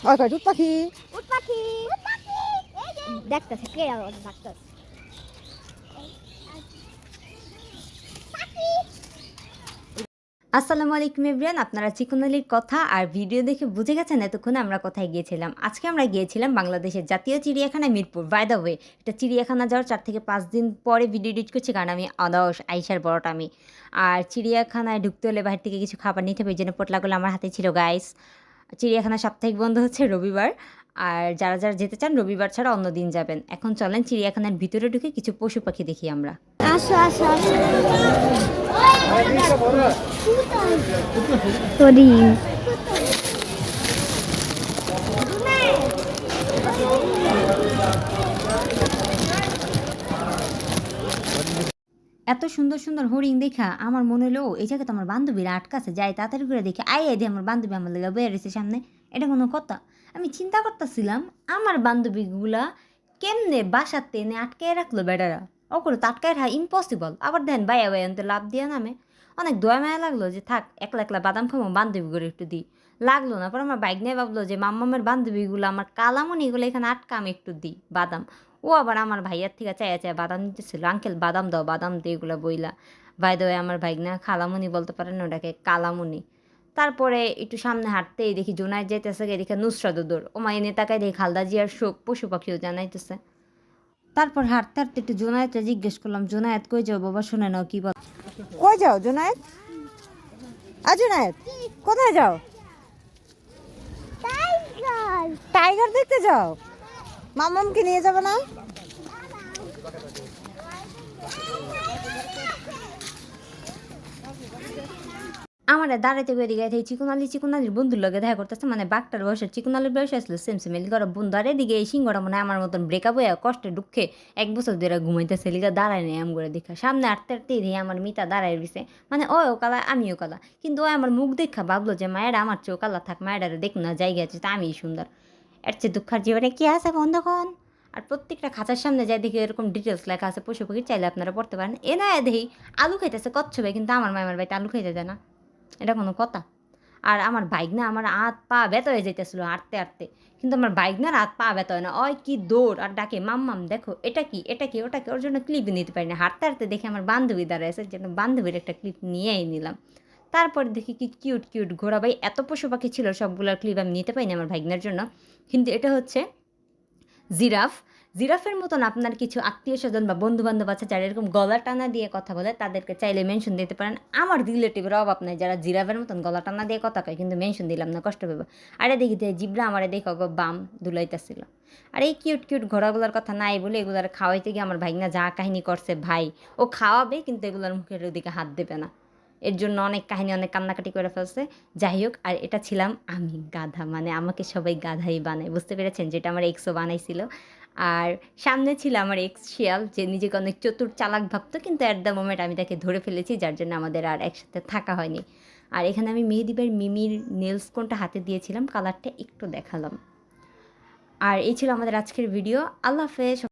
ওই কয় উট পাখি। উট পাখি দেখতেছে কে ডাকতেছে আসসালামু আলাইকুম এভরিওয়ান, আপনারা চিকন আলীর কথা আর ভিডিও দেখে বুঝে গেছেন এতক্ষণে আমরা কোথায় গিয়েছিলাম। আজকে আমরা গিয়েছিলাম বাংলাদেশের জাতীয় চিড়িয়াখানায় মিরপুর। বাই দ্য ওয়ে, এটা চিড়িয়াখানা যাওয়ার 4 থেকে 5 দিন পরে ভিডিও এডিট করছি, কারণ আমি অলস আইসার বড়টা আমি। আর চিড়িয়াখানায় ঢুকতে হলে বাইরে থেকে কিছু খাবার নিতে হবে, এই জন্য পোটলাগুলো আমার হাতে ছিল গাইস। চিড়িয়াখানা সাপ্তাহিক বন্ধ হচ্ছে রবিবার, আর যারা যারা যেতে চান রবিবার ছাড়া অন্য দিন যাবেন। এখন চলেন চিড়িয়াখানার ভিতরে ঢুকে কিছু পশু পাখি দেখি আমরা। আসো আসো আসো হরিণ এত সুন্দর সুন্দর হরিণ দেখা আমার মনে হলো এই জায়গায় তো আমার বান্ধবীরা আটকাছে, যাই তাড়াতাড়ি করে দেখে আই দিয়ে আমার বান্ধবী আমার লেগে বের হয়েছে সামনে। এটা কোনো কথা? আমি চিন্তা করতেছিলাম আমার বান্ধবীগুলা কেমনে বাসাতে এনে আটকে রাখলো বেটারা। ওগুলো তো আটকায় রাখা ইম্পসিবল। আবার দেন বাইয়া বাইয়া তো লাভ দিয়ে নামে। অনেক দয়া মায়া লাগলো যে থাক একলা একলা বাদাম খাবো, বান্ধবী করে একটু দিই। লাগলো না, পর আমার বাইক নিয়ে ভাবলো যে মাম্মামের বান্ধবীগুলো আমার কালামণিগুলো এখানে আটকা, আমি একটু দিই বাদাম। ও আবার আমার ভাইয়ার থেকে চাইয়া চাইয়া বাদাম দিতেছিল, আঙ্কেল বাদাম দাও বাদাম দিয়ে এগুলো বইলা। বাই দ্য ওয়ে আমার ভাইগনা খালামণি বলতে পারেন, ওটাকে কালামণি। তারপরে একটু সামনে হাঁটতেই দেখি জোনায় যাইতেছে, দেখে নুসরাত দৌড়, ও মা এনে তাকায় দেখি খালদা জিয়ার শোক পশু পাখিও জানাইতেছে। তারপর হাঁটতে হাঁটতে একটু জোনায়েতটা জিজ্ঞেস করলাম, জোনায়েত কই যাও বাবা, শুনে নাও কি বল। কই যাও জুনায়েদ? জুনায়েদ কোথায় যাও? টাইগার টাইগার দেখতে যাও? মামামকে নিয়ে যাবে না? আমার দাঁড়াইতে গিয়ে দিকে চিকুনালির বন্ধুর লগে দেখা করতেছে, মানে বাঘটার বয়সের চিকুনালির বয়স আসলো সেম সেম এলিগা বন্ধু। আর এদিকে এই সিংহটা মানে আমার মতন ব্রেকআপ হয়ে কষ্টে দুঃখে 1 বছর ধরে ঘুমাইতেছে, এলিগা দাঁড়ায় নেই আম করে দেখা। সামনে আটতে আটতে দিয়ে আমার মিতা দাঁড়ায় রয়েছে, মানে ও কালা আমিও কালা, কিন্তু ও আমার মুখ দেখা ভাবলো যে মায়েরা আমার চোখ কালা থাক, মায়েরা দেখ না জায়গা আছে তা আমি সুন্দর। এর চেয়ে দুঃখার জীবনে কি আছে বন্ধুগণ। আর প্রত্যেকটা খাঁচার সামনে যাই দেখি এরকম ডিটেলস লেখা আছে পশু পাখি, চাইলে আপনারা পড়তে পারেন। এ না দেখি আলু খাইতেছে কচ্ছপে, কিন্তু আমার মায়ের বাড়িতে আলু খাইতে দেয় না, এটা কোনো কথা? আর আমার বাইক না আমার হাত পা ব্যথা হয়ে যাইতেছিলো হাঁটতে হাঁটতে, কিন্তু আমার বাইক না হাত পা ব্যথা হয় না, ওই কি দৌড় আর ডাকে মাম্মাম দেখো এটা কি এটা কি ওটা কি। ওর জন্য ক্লিপ নিতে পারি না, হাঁটতে হাঁটতে দেখে আমার বান্ধবী দাঁড়ায় যেন বান্ধবীর একটা ক্লিপ নিয়েই নিলাম। তারপর দেখি কি কিউট কিউট ঘোড়া, ভাই এত পশু পাখি ছিল সবগুলোর ক্লিপ আমি নিতে পারিনি আমার ভাইগনার জন্য। কিন্তু এটা হচ্ছে জিরাফ। জিরাফের মতন আপনার কিছু আত্মীয় স্বজন বা বন্ধু বান্ধব আছে যারা এরকম গলা টানা দিয়ে কথা বলে, তাদেরকে চাইলে মেনশন দিতে পারেন। আমার রিলেটিভের অভাব নাই যারা জিরাফের মতন গলা টানা দিয়ে কথা কয়, কিন্তু মেনশন দিলাম না, কষ্ট পাবো। আরে দেখি জিবরা আমারে দেখো বাম দুলাইতেছিল। আর এই কিউট কিউট ঘোড়াগুলোর কথা নাই বলে এগুলার খাওয়াইতে গিয়ে আমার ভাইগনা যা কাহিনী করছে ভাই, ও খাওয়াবে কিন্তু এগুলোর মুখের ওদিকে হাত দেবে না। এর জন্য অনেক কাহিনী অনেক কান্নাকাটি করে ফেলছে। যাই হোক, আর এটা ছিলাম আমি গাধা, মানে আমাকে সবাই গাধাই বানায়, বুঝতে পেরেছেন, যেটা আমার এক্সও বানাইছিল। আর সামনে ছিল আমার এক্স শিয়াল, যে নিজেকে অনেক চতুর চালাক ভাবতো, কিন্তু অ্যাট দ্য মোমেন্ট আমি তাকে ধরে ফেলেছি, যার জন্য আমাদের আর একসাথে থাকা হয়নি। আর এখানে আমি মেহেদিবার মিমির নেলস কোনটা হাতে দিয়েছিলাম, কালারটা একটু দেখালাম। আর এই ছিল আমাদের আজকের ভিডিও। আল্লাহ হাফেজ।